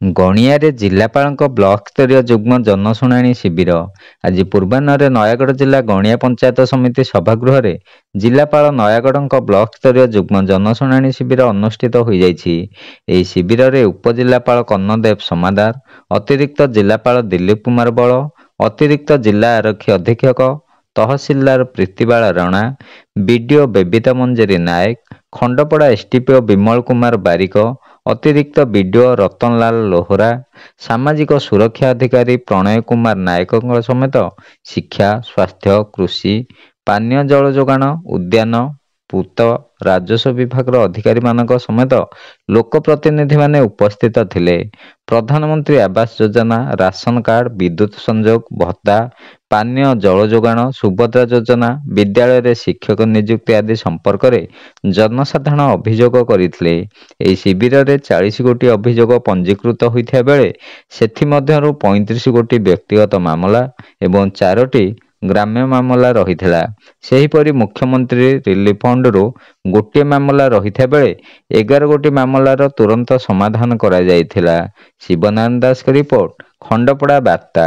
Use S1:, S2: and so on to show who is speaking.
S1: ଗଣିଆରେ ଜିଲ୍ଲାପାଳଙ୍କ ବ୍ଲକ ସ୍ତରୀୟ ଯୁଗ୍ମ ଜନଶୁଣାଣି ଶିବିର। ଆଜି ପୂର୍ବାହ୍ନରେ ନୟାଗଡ଼ ଜିଲ୍ଲା ଗଣିଆ ପଞ୍ଚାୟତ ସମିତି ସଭାଗୃହରେ ଜିଲ୍ଲାପାଳ ନୟାଗଡ଼ଙ୍କ ବ୍ଲକ ସ୍ତରୀୟ ଯୁଗ୍ମ ଜନଶୁଣାଣି ଶିବିର ଅନୁଷ୍ଠିତ ହୋଇଯାଇଛି। ଏହି ଶିବିରରେ ଉପଜିଲ୍ଲାପାଳ କର୍ଣ୍ଣଦେବ ସମାଦାର, ଅତିରିକ୍ତ ଜିଲ୍ଲାପାଳ ଦିଲ୍ଲୀପ କୁମାର ବଳ, ଅତିରିକ୍ତ ଜିଲ୍ଲା ଆରକ୍ଷୀ ଅଧୀକ୍ଷକ ତହସିଲଦାର ପ୍ରୀତିବାଳା ରଣା, ବିଡିଓ ବେବିତା ମଞ୍ଜରୀ ନାୟକ, ଖଣ୍ଡପଡ଼ା ଏସଡିପିଓ ବିମଳ କୁମାର ବାରିକ, ଅତିରିକ୍ତ ବିଡିଓ ରତନଲାଲ ଲୋହରା, ସାମାଜିକ ସୁରକ୍ଷା ଅଧିକାରୀ ପ୍ରଣୟ କୁମାର ନାୟକଙ୍କ ସମେତ ଶିକ୍ଷା, ସ୍ୱାସ୍ଥ୍ୟ, କୃଷି, ପାନୀୟ ଜଳ ଯୋଗାଣ, ଉଦ୍ୟାନ, ପୂର୍ତ୍ତ, ରାଜସ୍ୱ ବିଭାଗର ଅଧିକାରୀମାନଙ୍କ ସମେତ ଲୋକପ୍ରତିନିଧିମାନେ ଉପସ୍ଥିତ ଥିଲେ। ପ୍ରଧାନମନ୍ତ୍ରୀ ଆବାସ ଯୋଜନା, ରାସନ କାର୍ଡ, ବିଦ୍ୟୁତ ସଂଯୋଗ, ଭତ୍ତା, ପାନୀୟ ଜଳ ଯୋଗାଣ, ସୁଭଦ୍ରା ଯୋଜନା, ବିଦ୍ୟାଳୟରେ ଶିକ୍ଷକ ନିଯୁକ୍ତି ଆଦି ସମ୍ପର୍କରେ ଜନସାଧାରଣ ଅଭିଯୋଗ କରିଥିଲେ। ଏହି ଶିବିରରେ 40 ଗୋଟି ଅଭିଯୋଗ ପଞ୍ଜୀକୃତ ହୋଇଥିବା ବେଳେ ସେଥିମଧ୍ୟରୁ 35 ଗୋଟି ବ୍ୟକ୍ତିଗତ ମାମଲା ଏବଂ 4ଟି ଗ୍ରାମ୍ୟ ମାମଲା ରହିଥିଲା। ସେହିପରି ମୁଖ୍ୟମନ୍ତ୍ରୀ ରିଲିଫ ଫଣ୍ଡରୁ ଗୋଟିଏ ମାମଲା ରହିଥିବା ବେଳେ 11 ଗୋଟି ମାମଲାର ତୁରନ୍ତ ସମାଧାନ କରାଯାଇଥିଲା। ଶିବନାରାୟଣ ଦାସଙ୍କ ରିପୋର୍ଟ, ଖଣ୍ଡପଡ଼ା ବାର୍ତ୍ତା।